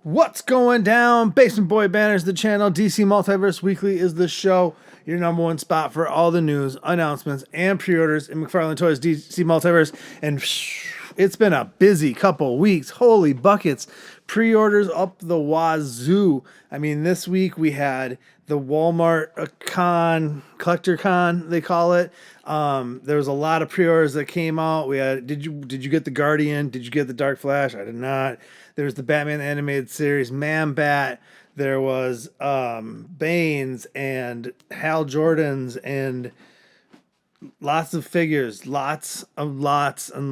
What's going down? Basement Boy Banter's the channel. DC Multiverse Weekly is the show. Your number one spot for all the news, announcements, and pre-orders in McFarlane Toys DC Multiverse. And it's been a busy couple weeks. Holy buckets. Pre-orders up the wazoo. I mean, this week we had the Walmart collector con, they call it. There was a lot of pre-orders that came out. We had did you get the Guardian? Did you get the Dark Flash? I did not. There was the Batman animated series, Man-Bat. There was Bane's and Hal Jordan's and lots of figures, lots of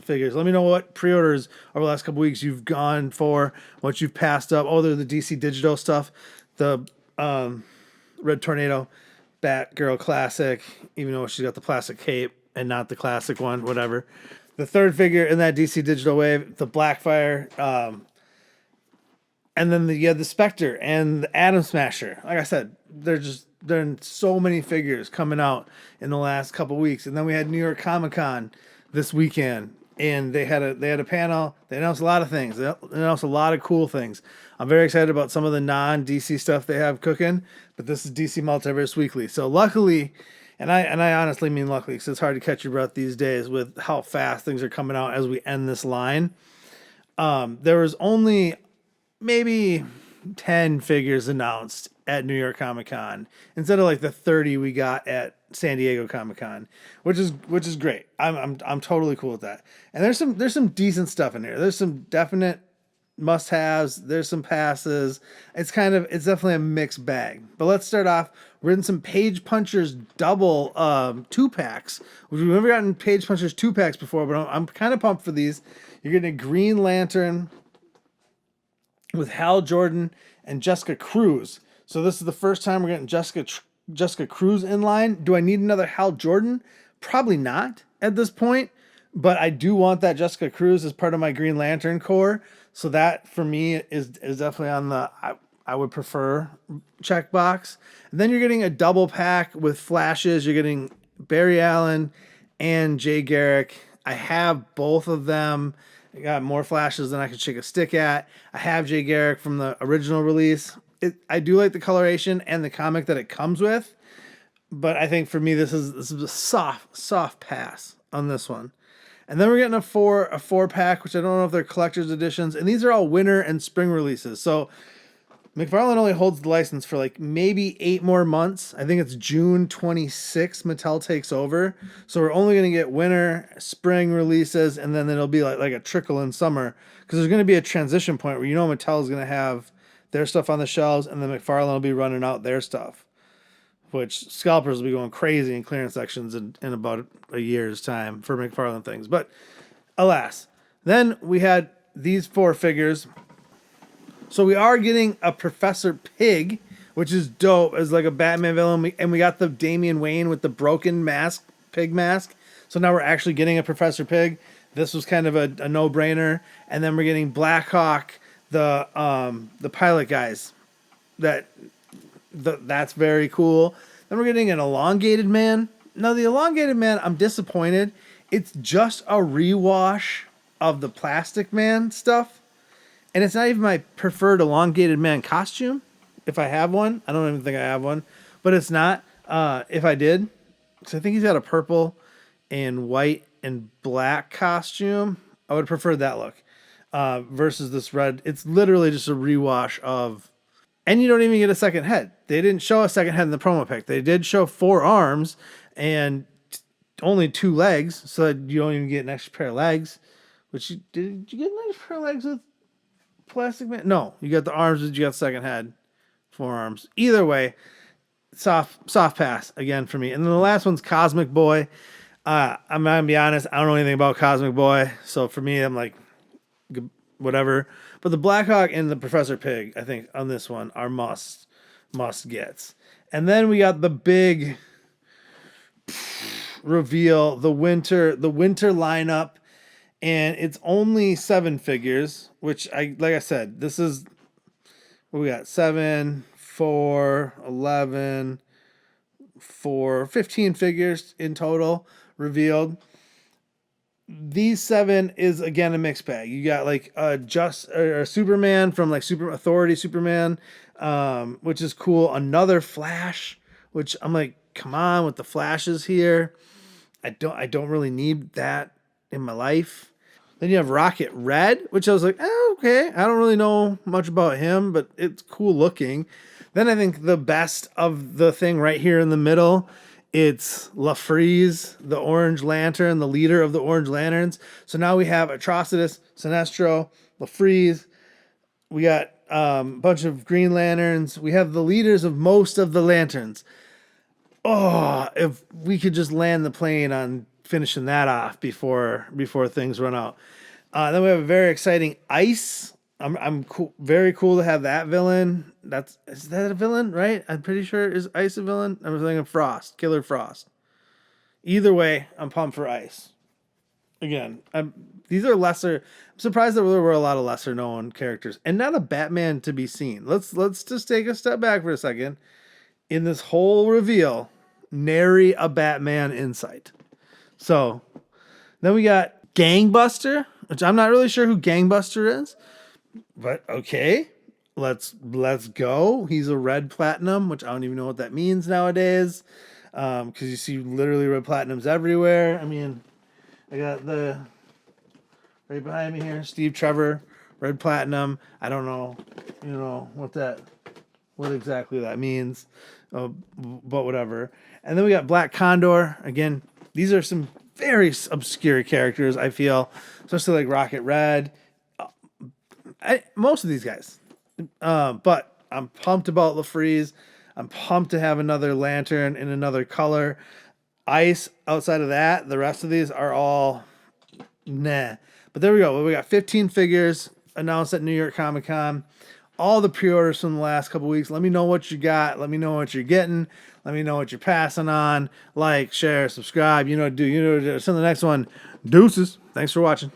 figures. Let me know what pre-orders over the last couple weeks you've gone for, what you've passed up. Oh, there's the DC Digital stuff, the Red Tornado, Batgirl Classic, even though she's got the plastic cape and not the classic one, whatever. The third figure in that DC Digital wave, the Blackfire, and then the Spectre and the Atom Smasher. Like I said, there are so many figures coming out in the last couple weeks. And then we had New York Comic Con this weekend, and they had a panel. They announced a lot of things. They announced a lot of cool things. I'm very excited about some of the non-DC stuff they have cooking, but this is DC Multiverse Weekly. So luckily, and I honestly mean luckily, because it's hard to catch your breath these days with how fast things are coming out as we end this line. There was only maybe 10 figures announced at New York Comic Con instead of like the 30 we got at San Diego Comic Con, which is great. I'm totally cool with that. And there's some decent stuff in here. There's some definite must-haves. There's some passes. It's definitely a mixed bag. But let's start off. We're in some Page Punchers double 2-packs. We've never gotten Page Punchers 2-packs before, but I'm kind of pumped for these. You're getting a Green Lantern with Hal Jordan and Jessica Cruz. So this is the first time we're getting Jessica Cruz in line. Do I need another Hal Jordan? Probably not at this point, but I do want that Jessica Cruz as part of my Green Lantern core. So that for me is definitely on the I would prefer checkbox. And then you're getting a double pack with flashes. You're getting Barry Allen and Jay Garrick. I have both of them. I got more flashes than I could shake a stick at. I have Jay Garrick from the original release. I do like the coloration and the comic that it comes with, but I think for me this is a soft pass on this one. And then we're getting a four pack, which I don't know if they're collector's editions, and these are all winter and spring releases. So McFarlane only holds the license for like maybe 8 more months. I think it's June 26th Mattel takes over. So we're only going to get winter, spring releases, and then it'll be like a trickle in summer, because there's going to be a transition point where Mattel is going to have their stuff on the shelves, and then McFarlane will be running out their stuff, which scalpers will be going crazy in clearance sections in about a year's time for McFarlane things. But alas, then we had these 4 figures. So we are getting a Professor Pig, which is dope, as like a Batman villain. And we got the Damian Wayne with the broken mask, pig mask. So now we're actually getting a Professor Pig. This was kind of a no-brainer. And then we're getting Blackhawk, the pilot guys. That's very cool. Then we're getting an Elongated Man. Now the Elongated Man, I'm disappointed. It's just a rewash of the Plastic Man stuff. And it's not even my preferred Elongated Man costume, if I have one. I don't even think I have one. But it's not. If I did, because I think he's got a purple and white and black costume, I would prefer that look versus this red. It's literally just a rewash of... And you don't even get a second head. They didn't show a second head in the promo pic. They did show 4 arms and only 2 legs, so that you don't even get an extra pair of legs. Which did you get an extra pair of legs with Plastic Man? No, you got the arms, but you got the second head, 4 arms. Either way, soft pass again for me. And then the last one's Cosmic Boy. I'm gonna be honest, I don't know anything about Cosmic Boy, so for me, I'm like, whatever. But the Blackhawk and the Professor Pig, I think, on this one are must gets. And then we got the big reveal, the winter lineup, and it's only 7 figures, which like I said, this is what we got: 7, 4, 11, 4, 15 figures in total revealed. these 7 is again a mixed bag. You got like a Superman from like Super Authority Superman, which is cool. Another Flash, which I'm like, come on with the Flashes here. I don't really need that in my life. Then you have Rocket Red, which I was like, okay. I don't really know much about him, but it's cool looking. Then I think the best of the thing right here in the middle, it's LaFreeze, the Orange Lantern, the leader of the Orange Lanterns. So now we have Atrocitus, Sinestro, LaFreeze. We got a bunch of Green Lanterns. We have the leaders of most of the Lanterns. Oh, if we could just land the plane on finishing that off before things run out. Then we have a very exciting Ice. I'm cool, very cool to have that villain. Is that a villain, right? I'm pretty sure is Ice a villain. I'm thinking Frost, Killer Frost. Either way, I'm pumped for Ice. Again, these are lesser. I'm surprised that there were a lot of lesser known characters and not a Batman to be seen. Let's just take a step back for a second. In this whole reveal, nary a Batman in sight. So then we got Gangbuster, which I'm not really sure who Gangbuster is, but okay, let's go. He's a red platinum, which I don't even know what that means nowadays, because you see literally red platinums everywhere. I mean, I got the right behind me here, Steve Trevor, red platinum. I don't know, what exactly that means, but whatever. And then we got Black Condor. Again, these are some very obscure characters, I feel, especially like Rocket Red. Most of these guys. But I'm pumped about LaFreeze. I'm pumped to have another Lantern in another color. Ice, outside of that, the rest of these are all nah. But there we go. We got 15 figures announced at New York Comic Con. All the pre-orders from the last couple weeks. Let me know what you got. Let me know what you're getting. Let me know what you're passing on. Like, share, subscribe. You know what to do. Until the next one. Deuces. Thanks for watching.